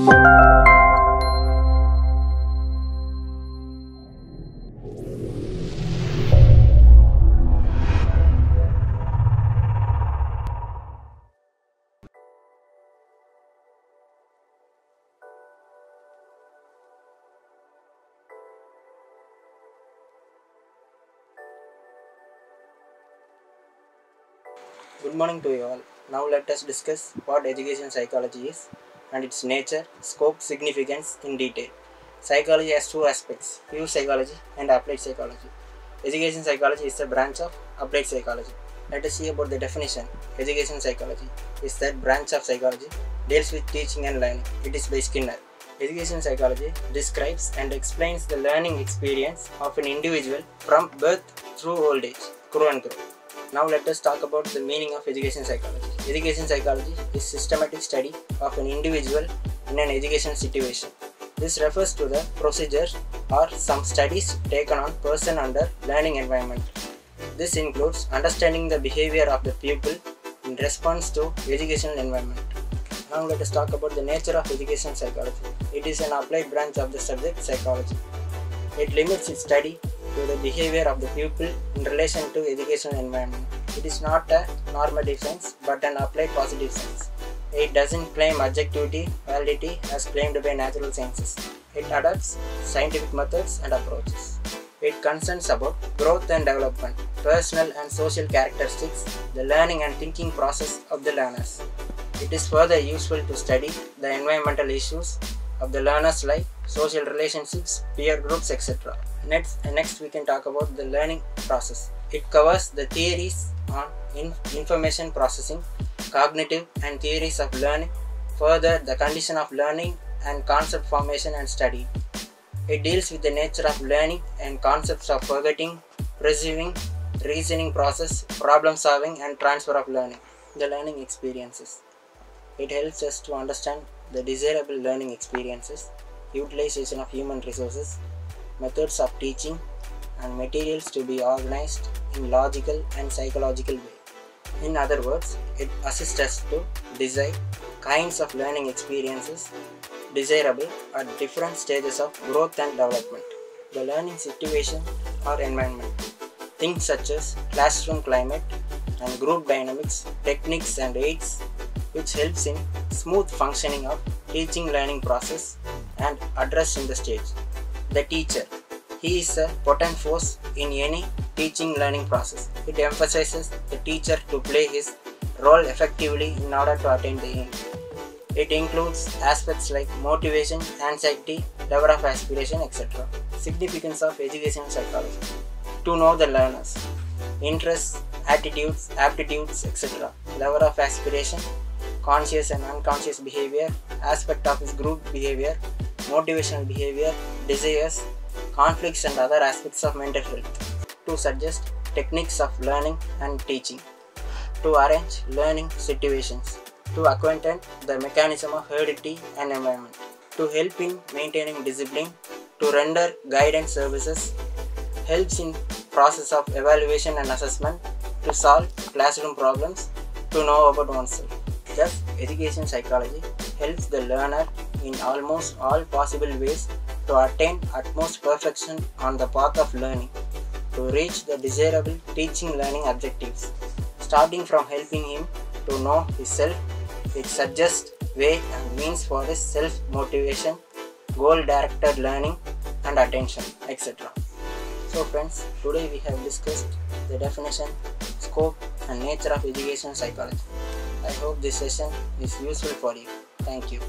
Good morning to you all. Now let us discuss what education psychology is and its nature, scope, significance in detail. Psychology has two aspects, pure psychology and applied psychology. Education psychology is a branch of applied psychology. Let us see about the definition. Education psychology is that branch of psychology deals with teaching and learning. It is by Skinner. Education psychology describes and explains the learning experience of an individual from birth through old age, grow and grow. Now let us talk about the meaning of education psychology. Education psychology is systematic study of an individual in an education situation. This refers to the procedures or some studies taken on person under learning environment. This includes understanding the behavior of the pupil in response to educational environment. Now let us talk about the nature of education psychology. It is an applied branch of the subject psychology. It limits its study to the behavior of the pupil in relation to educational environment. It is not a normative science but an applied positive science. It doesn't claim objectivity, validity as claimed by natural sciences. It adopts scientific methods and approaches. It concerns about growth and development, personal and social characteristics, the learning and thinking process of the learners. It is further useful to study the environmental issues of the learner's life, social relationships, peer groups, etc. Next we can talk about the learning process. It covers the theories on information processing, cognitive and theories of learning, further the condition of learning and concept formation and study. It deals with the nature of learning and concepts of forgetting, perceiving, reasoning process, problem solving and transfer of learning. The learning experiences. It helps us to understand the desirable learning experiences, utilization of human resources, methods of teaching and materials to be organized in logical and psychological way. In other words, it assists us to decide kinds of learning experiences desirable at different stages of growth and development. The learning situation or environment. Things such as classroom climate and group dynamics, techniques and aids which helps in smooth functioning of teaching learning process and addressed in the stage. The teacher. He is a potent force in any teaching learning process. It emphasizes the teacher to play his role effectively in order to attain the aim. It includes aspects like motivation, anxiety, level of aspiration, etc. Significance of educational psychology. To know the learners, interests, attitudes, aptitudes, etc. Level of aspiration, conscious and unconscious behavior, aspect of his group behavior, motivational behavior, desires, conflicts and other aspects of mental health. To suggest techniques of learning and teaching. To arrange learning situations. To acquaint the mechanism of heredity and environment. To help in maintaining discipline. To render guidance services. Helps in process of evaluation and assessment. To solve classroom problems. To know about oneself. Thus, education psychology helps the learner in almost all possible ways to attain utmost perfection on the path of learning, to reach the desirable teaching learning objectives, starting from helping him to know his self, it suggests way and means for his self-motivation, goal-directed learning and attention, etc. So friends, today we have discussed the definition, scope and nature of education psychology. I hope this session is useful for you. Thank you.